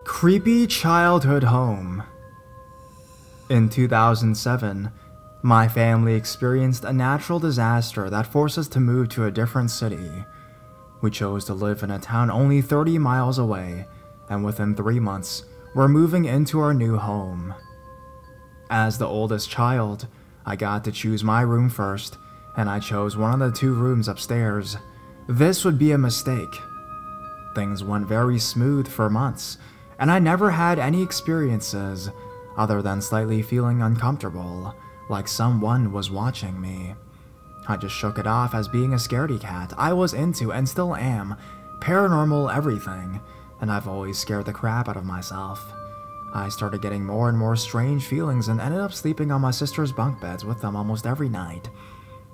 Creepy childhood home. In 2007, my family experienced a natural disaster that forced us to move to a different city. We chose to live in a town only 30 miles away, and within 3 months, we're moving into our new home. As the oldest child, I got to choose my room first, and I chose one of the 2 rooms upstairs. This would be a mistake. Things went very smooth for months, and I never had any experiences other than slightly feeling uncomfortable, like someone was watching me. I just shook it off as being a scaredy cat. I was into, and still am, paranormal everything, and I've always scared the crap out of myself. I started getting more and more strange feelings and ended up sleeping on my sister's bunk beds with them almost every night.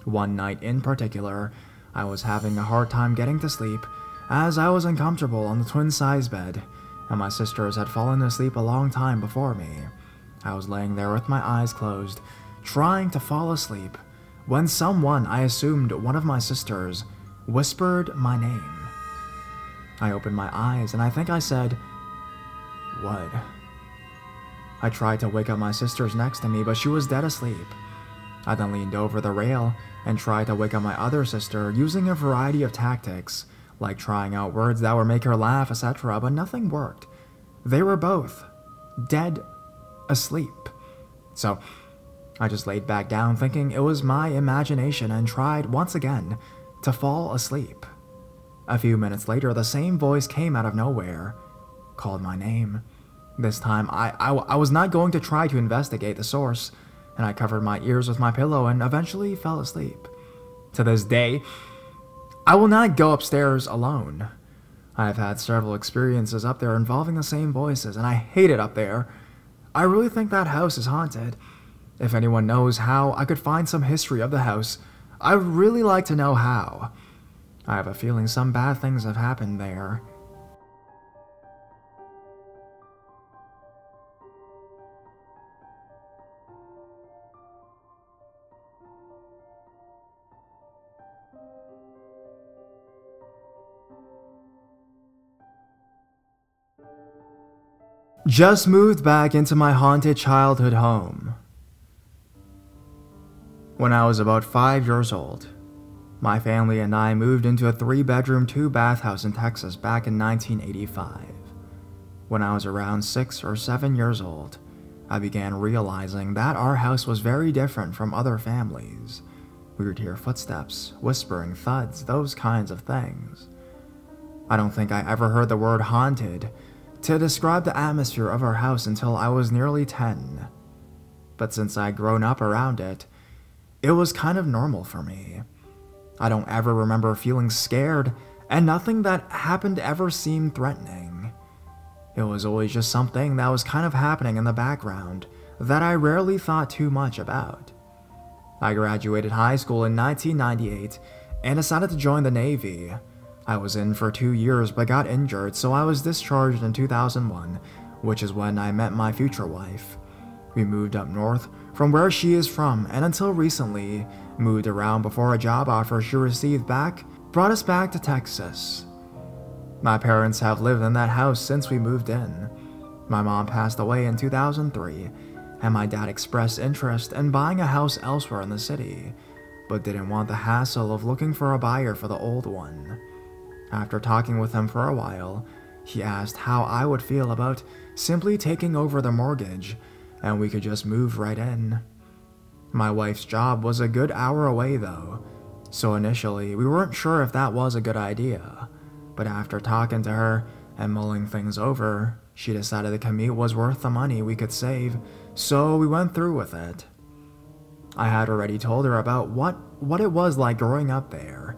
One night in particular, I was having a hard time getting to sleep as I was uncomfortable on the twin-size bed, and my sisters had fallen asleep a long time before me. I was laying there with my eyes closed, trying to fall asleep, when someone, I assumed one of my sisters, whispered my name. I opened my eyes and I think I said, "What?" I tried to wake up my sisters next to me, but she was dead asleep. I then leaned over the rail and tried to wake up my other sister using a variety of tactics, like trying out words that would make her laugh, etc., but nothing worked. They were both dead asleep. So I just laid back down thinking it was my imagination and tried once again to fall asleep. A few minutes later, the same voice came out of nowhere, called my name. This time, I was not going to try to investigate the source, and I covered my ears with my pillow and eventually fell asleep. To this day, I will not go upstairs alone. I have had several experiences up there involving the same voices, and I hate it up there. I really think that house is haunted. If anyone knows how I could find some history of the house, I'd really like to know how. I have a feeling some bad things have happened there. Just moved back into my haunted childhood home. When I was about 5 years old, my family and I moved into a 3-bedroom, 2-bath house in Texas back in 1985. When I was around 6 or 7 years old, I began realizing that our house was very different from other families. We would hear footsteps, whispering, thuds, those kinds of things. I don't think I ever heard the word haunted to describe the atmosphere of our house until I was nearly 10. But since I'd grown up around it, it was kind of normal for me. I don't ever remember feeling scared, and nothing that happened ever seemed threatening. It was always just something that was kind of happening in the background that I rarely thought too much about. I graduated high school in 1998 and decided to join the Navy. I was in for 2 years but got injured, so I was discharged in 2001, which is when I met my future wife. We moved up north from where she is from, and until recently, moved around before a job offer she received back brought us back to Texas. My parents have lived in that house since we moved in. My mom passed away in 2003, and my dad expressed interest in buying a house elsewhere in the city, but didn't want the hassle of looking for a buyer for the old one. After talking with him for a while, he asked how I would feel about simply taking over the mortgage, and we could just move right in. My wife's job was a good hour away though, so initially we weren't sure if that was a good idea, but after talking to her and mulling things over, she decided the commute was worth the money we could save, so we went through with it. I had already told her about what it was like growing up there,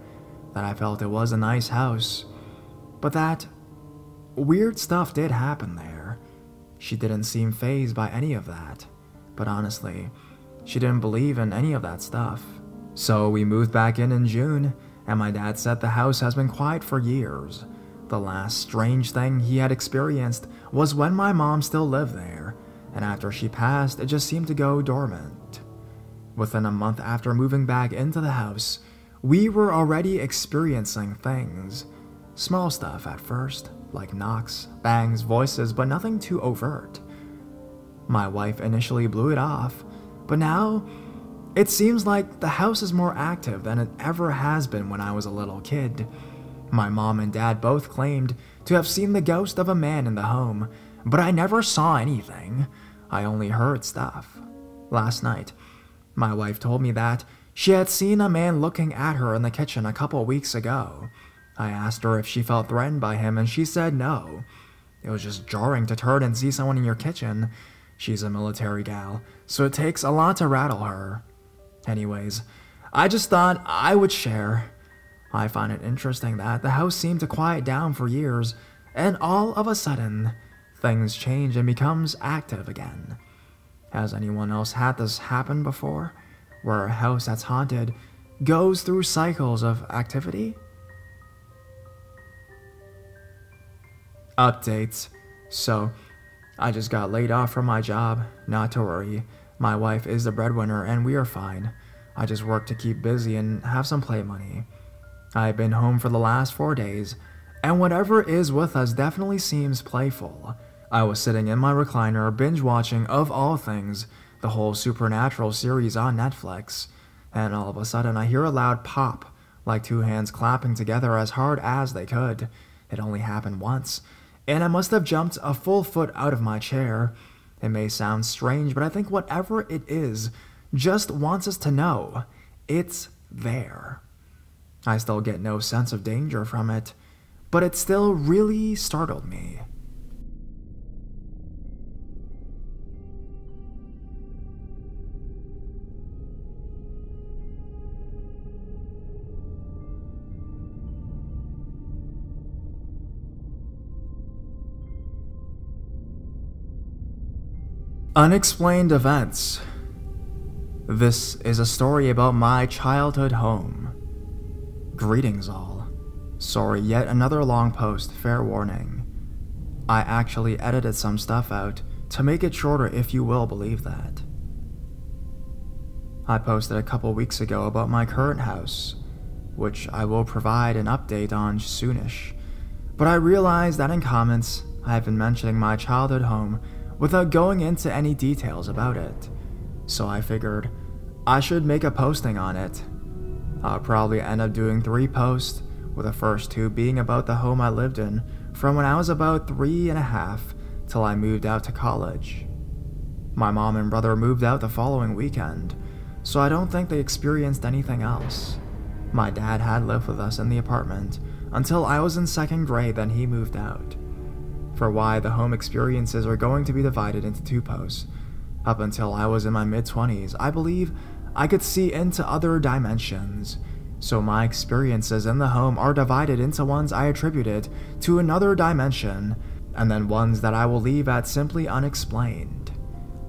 that I felt it was a nice house, but that weird stuff did happen there. She didn't seem fazed by any of that, but honestly, she didn't believe in any of that stuff. So we moved back in June, and my dad said the house has been quiet for years. The last strange thing he had experienced was when my mom still lived there, and after she passed, it just seemed to go dormant. Within a month after moving back into the house, we were already experiencing things. Small stuff at first, like knocks, bangs, voices, but nothing too overt. My wife initially blew it off, but now it seems like the house is more active than it ever has been when I was a little kid. My mom and dad both claimed to have seen the ghost of a man in the home, but I never saw anything. I only heard stuff. Last night, my wife told me that she had seen a man looking at her in the kitchen a couple weeks ago. I asked her if she felt threatened by him, and she said no. It was just jarring to turn and see someone in your kitchen. She's a military gal, so it takes a lot to rattle her. Anyways, I just thought I would share. I find it interesting that the house seemed to quiet down for years, and all of a sudden, things change and becomes active again. Has anyone else had this happen before, where a house that's haunted goes through cycles of activity? Updates. So, I just got laid off from my job. Not to worry, my wife is the breadwinner and we are fine. I just work to keep busy and have some play money. I've been home for the last 4 days, and whatever is with us definitely seems playful. I was sitting in my recliner binge watching, of all things, the whole Supernatural series on Netflix, and all of a sudden I hear a loud pop, like 2 hands clapping together as hard as they could. It only happened once, and I must have jumped a full foot out of my chair. It may sound strange, but I think whatever it is just wants us to know it's there. I still get no sense of danger from it, but it still really startled me. Unexplained events. This is a story about my childhood home. Greetings all. Sorry, yet another long post, fair warning. I actually edited some stuff out to make it shorter, if you will believe that. I posted a couple weeks ago about my current house, which I will provide an update on soonish, but I realized that in comments I have been mentioning my childhood home without going into any details about it, so I figured I should make a posting on it. I'll probably end up doing 3 posts, with the first 2 being about the home I lived in from when I was about 3.5 till I moved out to college. My mom and brother moved out the following weekend, so I don't think they experienced anything else. My dad had lived with us in the apartment until I was in 2nd grade, then he moved out. For why the home experiences are going to be divided into 2 posts. Up until I was in my mid-20s, I believe I could see into other dimensions, so my experiences in the home are divided into ones I attributed to another dimension, and then ones that I will leave at simply unexplained.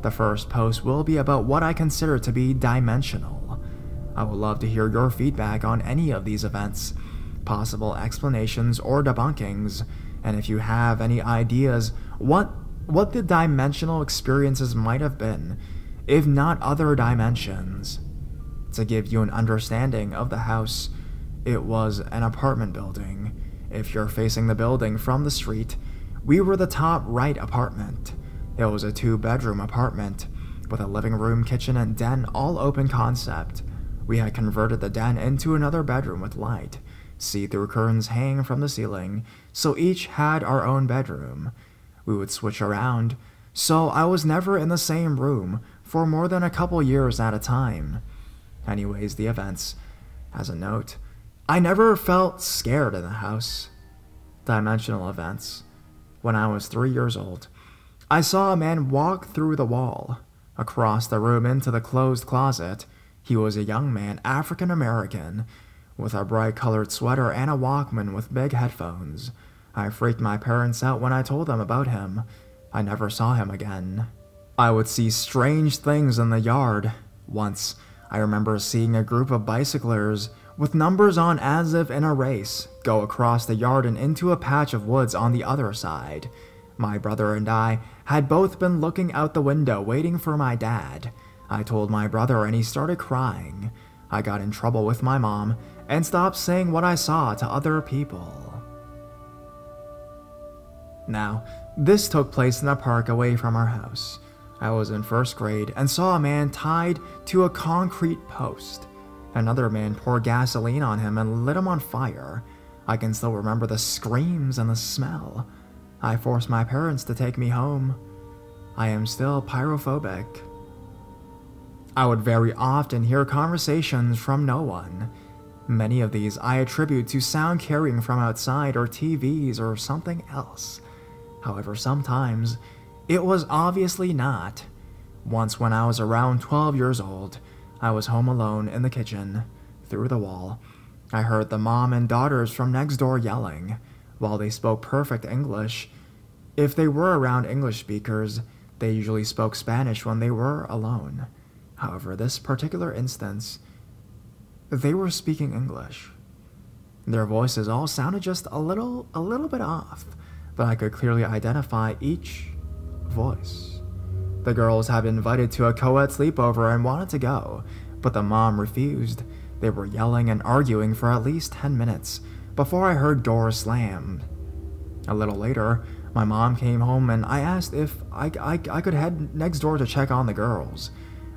The first post will be about what I consider to be dimensional. I would love to hear your feedback on any of these events, possible explanations or debunkings, and if you have any ideas what the dimensional experiences might have been, if not other dimensions. To give you an understanding of the house, it was an apartment building. If you're facing the building from the street, we were the top right apartment. It was a 2-bedroom apartment, with a living room, kitchen, and den all open concept. We had converted the den into another bedroom with light, see-through curtains hanging from the ceiling, so each had our own bedroom. We would switch around, so I was never in the same room for more than a couple years at a time. Anyways, the events. As a note, I never felt scared in the house. Dimensional events. When I was 3 years old, I saw a man walk through the wall, across the room into the closed closet. He was a young man, African American, with a bright colored sweater and a Walkman with big headphones. I freaked my parents out when I told them about him. I never saw him again. I would see strange things in the yard. Once, I remember seeing a group of bicyclers with numbers on as if in a race go across the yard and into a patch of woods on the other side. My brother and I had both been looking out the window waiting for my dad. I told my brother and he started crying. I got in trouble with my mom and stopped saying what I saw to other people. Now, this took place in a park away from our house. I was in first grade and saw a man tied to a concrete post. Another man poured gasoline on him and lit him on fire. I can still remember the screams and the smell. I forced my parents to take me home. I am still pyrophobic. I would very often hear conversations from no one. Many of these I attribute to sound carrying from outside or TVs or something else. However, sometimes it was obviously not. Once when I was around 12 years old, I was home alone in the kitchen. Through the wall, I heard the mom and daughters from next door yelling. While they spoke perfect English, if they were around English speakers, they usually spoke Spanish when they were alone. However, this particular instance, they were speaking English. Their voices all sounded just a little bit off, but I could clearly identify each voice. The girls had been invited to a co-ed sleepover and wanted to go, but the mom refused. They were yelling and arguing for at least 10 minutes before I heard doors slammed. A little later, my mom came home and I asked if I could head next door to check on the girls.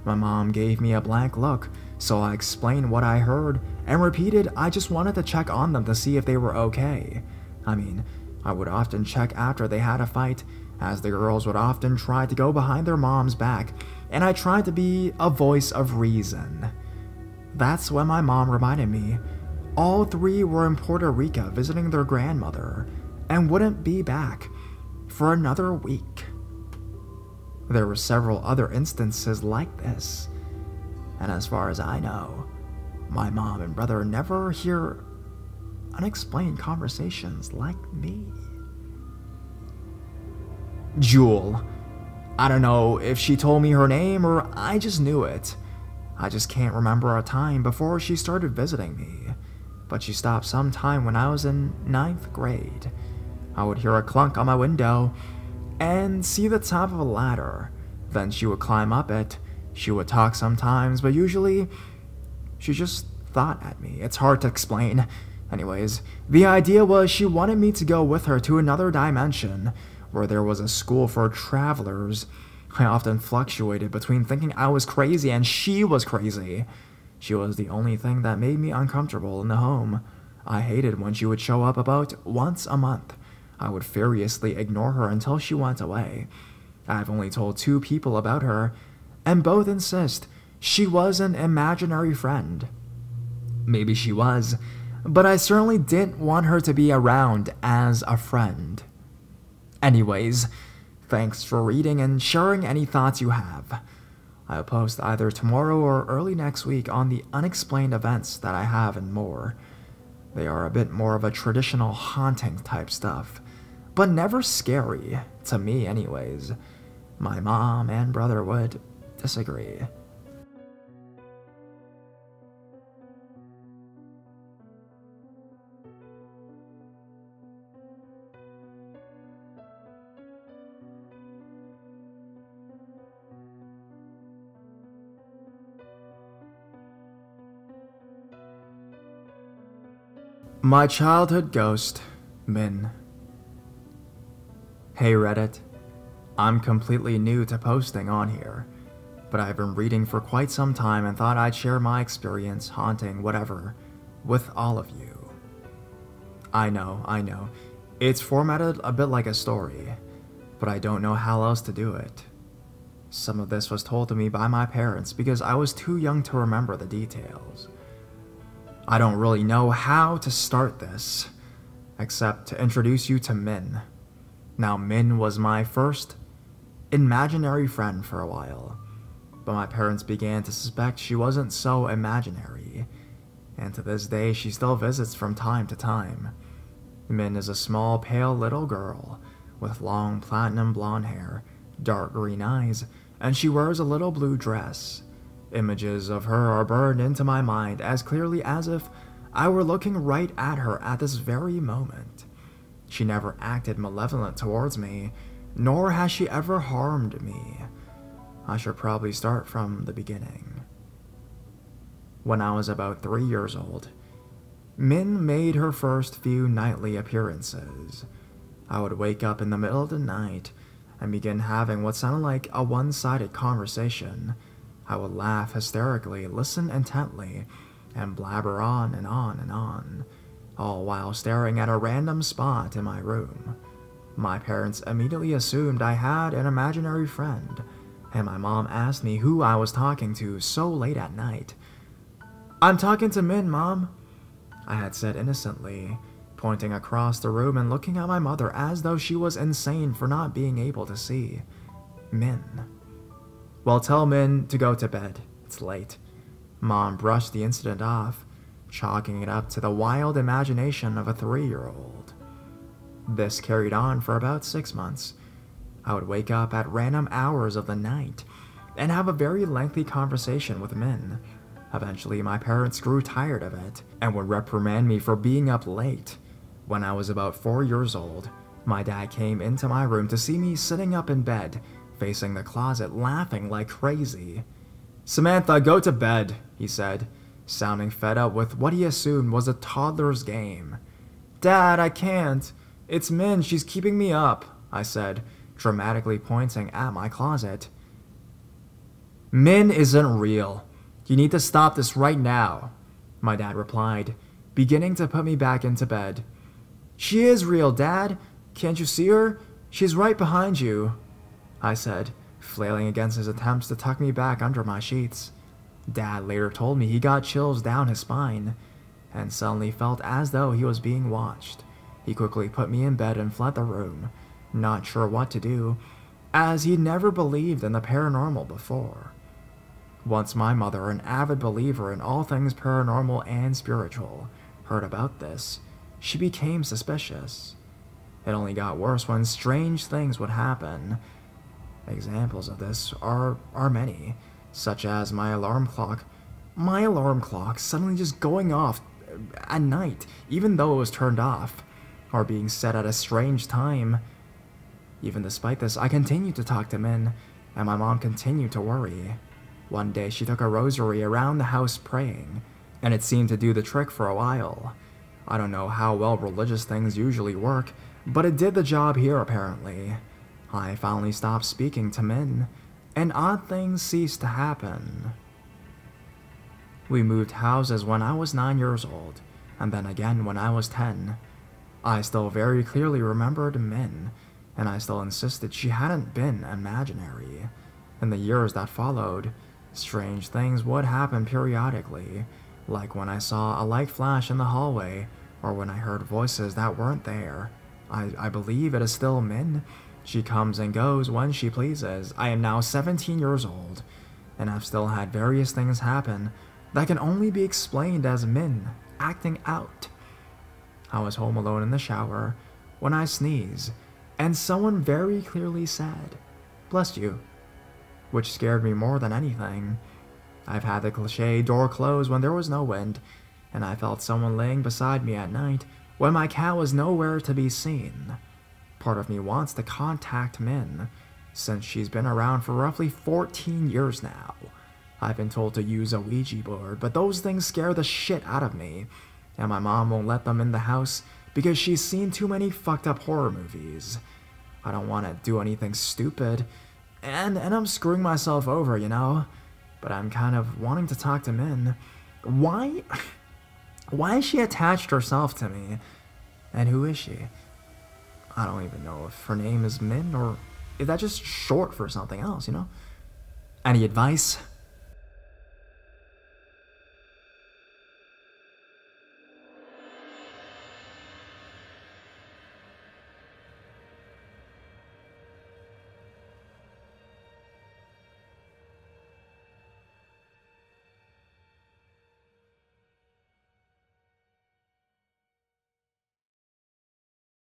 My mom gave me a blank look, so I explained what I heard and repeated I just wanted to check on them to see if they were okay. I would often check after they had a fight, as the girls would often try to go behind their mom's back, and I tried to be a voice of reason. That's when my mom reminded me all three were in Puerto Rico visiting their grandmother and wouldn't be back for another week. There were several other instances like this, and as far as I know, my mom and brother never hear unexplained conversations like me. Jewel. I don't know if she told me her name or I just knew it. I just can't remember a time before she started visiting me, but she stopped sometime when I was in 9th grade. I would hear a clunk on my window and see the top of a ladder. Then she would climb up it. She would talk sometimes, but usually she just thought at me. It's hard to explain. Anyways, the idea was she wanted me to go with her to another dimension where there was a school for travelers. I often fluctuated between thinking I was crazy and she was crazy. She was the only thing that made me uncomfortable in the home. I hated when she would show up about once a month. I would furiously ignore her until she went away. I've only told 2 people about her, and both insist she was an imaginary friend. Maybe she was, but I certainly didn't want her to be around as a friend. Anyways, thanks for reading and sharing any thoughts you have. I'll post either tomorrow or early next week on the unexplained events that I have and more. They are a bit more of a traditional haunting type stuff, but never scary, to me anyways. My mom and brother would disagree. My childhood ghost, Min. Hey Reddit, I'm completely new to posting on here, but I've been reading for quite some time and thought I'd share my experience haunting whatever with all of you. I know, it's formatted a bit like a story, but I don't know how else to do it. Some of this was told to me by my parents because I was too young to remember the details. I don't really know how to start this, except to introduce you to Min. Now, Min was my first imaginary friend for a while, but my parents began to suspect she wasn't so imaginary, and to this day she still visits from time to time. Min is a small, pale little girl with long platinum blonde hair, dark green eyes, and she wears a little blue dress. Images of her are burned into my mind as clearly as if I were looking right at her at this very moment. She never acted malevolent towards me, nor has she ever harmed me. I should probably start from the beginning. When I was about 3 years old, Min made her first few nightly appearances. I would wake up in the middle of the night and begin having what sounded like a one-sided conversation. I would laugh hysterically, listen intently, and blabber on and on and on, all while staring at a random spot in my room. My parents immediately assumed I had an imaginary friend, and my mom asked me who I was talking to so late at night. "I'm talking to Min, Mom," I had said innocently, pointing across the room and looking at my mother as though she was insane for not being able to see. "Min." "Well, tell Min to go to bed. It's late." Mom brushed the incident off, chalking it up to the wild imagination of a 3-year-old. This carried on for about 6 months. I would wake up at random hours of the night and have a very lengthy conversation with Min. Eventually, my parents grew tired of it and would reprimand me for being up late. When I was about 4 years old, my dad came into my room to see me sitting up in bed, facing the closet, laughing like crazy. "Samantha, go to bed," he said, sounding fed up with what he assumed was a toddler's game. "Dad, I can't. It's Min, she's keeping me up," I said, dramatically pointing at my closet. "Min isn't real. You need to stop this right now," my dad replied, beginning to put me back into bed. "She is real, Dad. Can't you see her? She's right behind you," I said, flailing against his attempts to tuck me back under my sheets. Dad later told me he got chills down his spine and suddenly felt as though he was being watched. He quickly put me in bed and fled the room, not sure what to do, as he'd never believed in the paranormal before. Once my mother, an avid believer in all things paranormal and spiritual, heard about this, she became suspicious. It only got worse when strange things would happen. Examples of this are many, such as my alarm clock suddenly just going off at night, even though it was turned off, or being set at a strange time. Even despite this, I continued to talk to Min, and my mom continued to worry. One day she took a rosary around the house praying, and it seemed to do the trick for a while. I don't know how well religious things usually work, but it did the job here apparently. I finally stopped speaking to Min, and odd things ceased to happen. We moved houses when I was 9 years old, and then again when I was 10. I still very clearly remembered Min, and I still insisted she hadn't been imaginary. In the years that followed, strange things would happen periodically, like when I saw a light flash in the hallway, or when I heard voices that weren't there. I believe it is still Min. She comes and goes when she pleases. I am now 17 years old, and I've still had various things happen that can only be explained as Min acting out. I was home alone in the shower when I sneezed, and someone very clearly said, "Bless you," which scared me more than anything. I've had the cliche door close when there was no wind, and I felt someone laying beside me at night when my cat was nowhere to be seen. Part of me wants to contact Min, since she's been around for roughly 14 years now. I've been told to use a Ouija board, but those things scare the shit out of me, and my mom won't let them in the house because she's seen too many fucked up horror movies. I don't want to do anything stupid, and I'm screwing myself over, you know? But I'm kind of wanting to talk to Min. Why has she attached herself to me? And who is she? I don't even know if her name is Min, or if that's just short for something else, you know? Any advice?